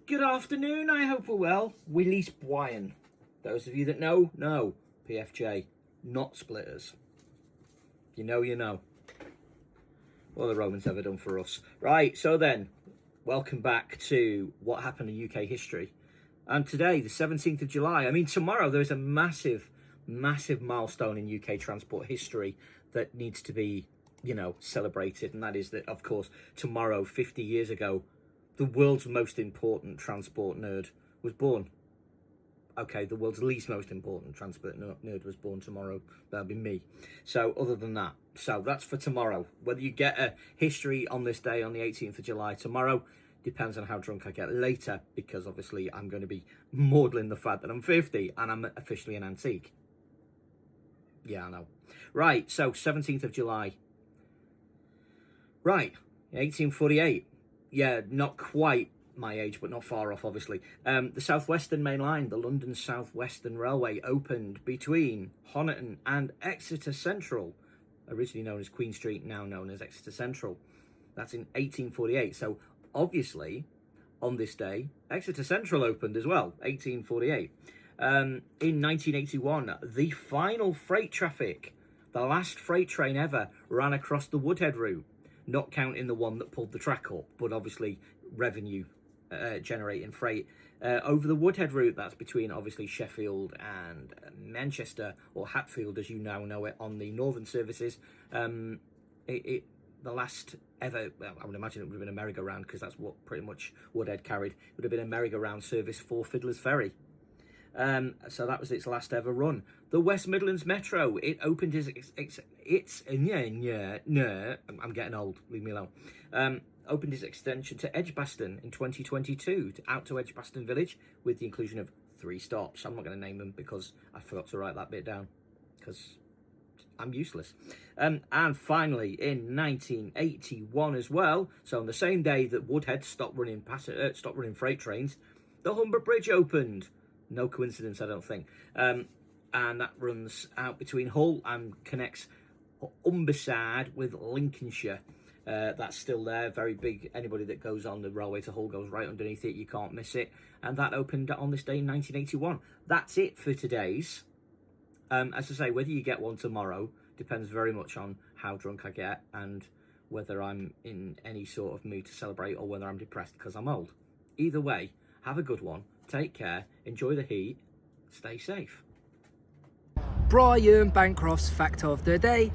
Good afternoon, I hope we're well. Willis Bwyan. Those of you that know, PFJ, not splitters. You know, you know. What have the Romans ever done for us? Right, so then, welcome back to what happened in UK history. And today, the 17th of July, tomorrow there is a massive milestone in UK transport history that needs to be, celebrated. And that is that, of course, tomorrow, 50 years ago, the world's most important transport nerd was born. Okay, the world's least most important transport nerd was born tomorrow. That'll be me. So other than that, so that's for tomorrow. Whether you get a history on this day, on the 18th of July tomorrow, depends on how drunk I get later, because obviously I'm going to be maudling the fact that I'm 50 and I'm officially an antique. Yeah, I know. Right, so 17th of July. Right, 1848. Yeah, not quite my age, but not far off, obviously. The South Western Main Line, the London South Western Railway, opened between Honiton and Exeter Central, originally known as Queen Street, now known as Exeter Central. That's in 1848. So, obviously, on this day, Exeter Central opened as well, 1848. In 1981, the final freight traffic, the last freight train ever, ran across the Woodhead route. Not counting the one that pulled the track up, but obviously revenue generating freight over the Woodhead route. That's between obviously Sheffield and Manchester, or Hatfield as you now know it, on the northern services. The last ever, well, I would imagine it would have been a merry-go-round, because that's what pretty much Woodhead carried. It would have been a merry-go-round service for Fiddler's Ferry. So that was its last ever run. The West Midlands Metro, it opened I'm getting old, leave me alone. Opened its extension to Edgbaston in 2022, out to Edgbaston Village, with the inclusion of 3 stops. I'm not going to name them because I forgot to write that bit down, because I'm useless. And finally, in 1981 as well, so on the same day that Woodhead stopped running freight trains, the Humber Bridge opened. No coincidence, I don't think. And that runs out between Hull and connects Humberside with Lincolnshire. That's still there, very big. Anybody that goes on the railway to Hull goes right underneath it, you can't miss it. And that opened on this day in 1981. That's it for today's. As I say, whether you get one tomorrow depends very much on how drunk I get and whether I'm in any sort of mood to celebrate or whether I'm depressed because I'm old. Either way, have a good one. Take care, enjoy the heat, stay safe. Brian Bancroft's fact of the day.